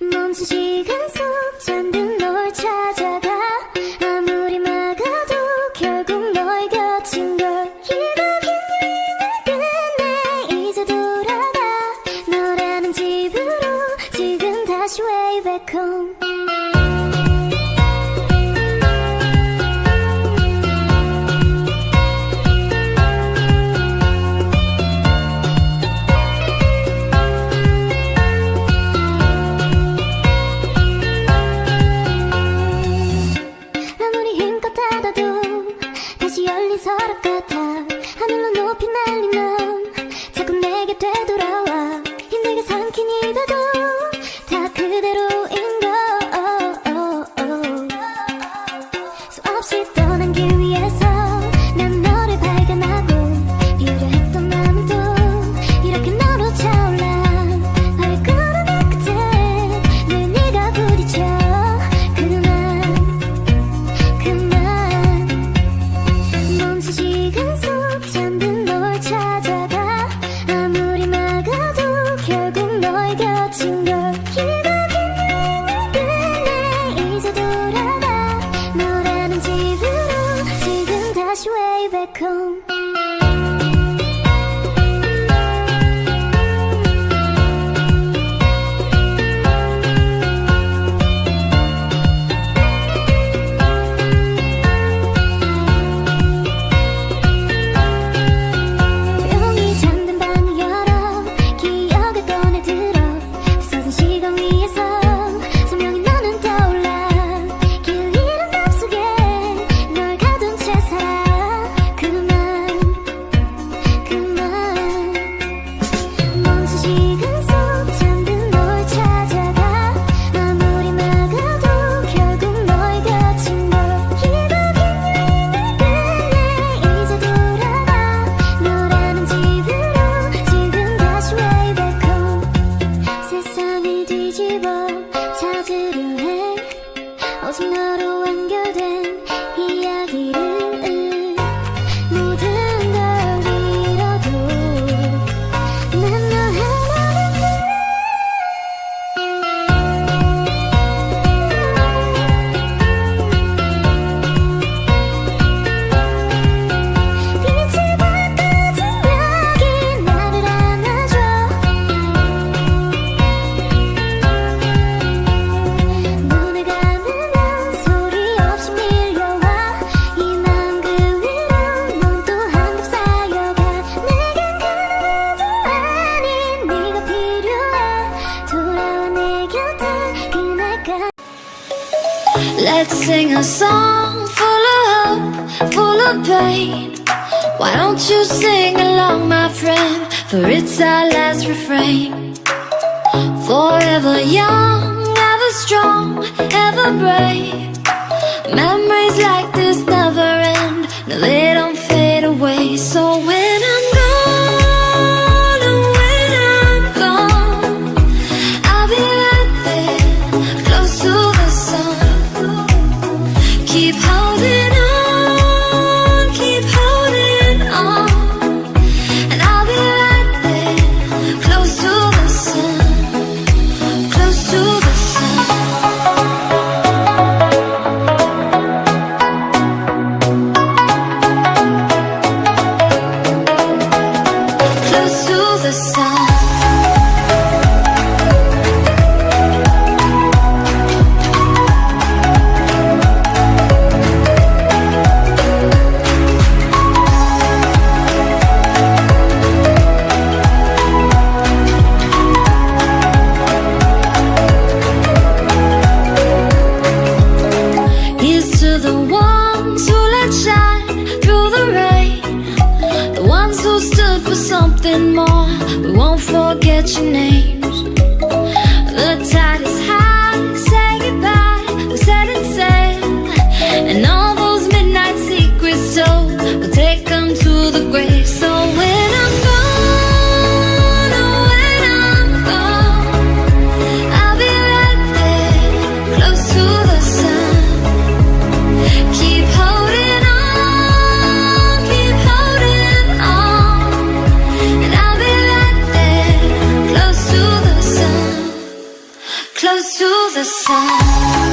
멈춘 시간 속 잠든 널 찾아가 아무리 막아도 결국 너의 곁인 걸 길고 긴 여행을 끝내 이제 돌아가 너라는 집으로 지금 다시 way back home 열린 서랍 같아 하늘로 높이 날리면 자꾸 내게 되돌아와 힘들게 삼킨 입에도 다 그대로인 걸 수없이 떠난 길 위에서 난 너를 발견하고 유려했던 마음도 이렇게 너로 차올라 발걸음의 끝에 늘 네가 부딪혀 멈춘 시간 속 잠든 널 찾아가 아무리 막아도 결국 너의 곁인 걸 길고 긴 여행을 끝내 이제 돌아가 너라는 집으로 지금 다시 way back home 찾으려 해 오직 너로 완결된 이야기를 모든 걸 잃어도 난 너 하나를 빛이 다 꺼진 여기 나를 안아줘 Let's sing a song full of hope, full of pain. Why don't you sing along, my friend? For it's our last refrain. Forever young, ever strong, ever brave. Memories like this never end. No, they don't fade away. So when I'm gone, oh, when I'm gone, I'll be right there, close to the sun. Keep holding on, keep holding on. And I'll be right there, close to the sun, close to the sun. to the sun.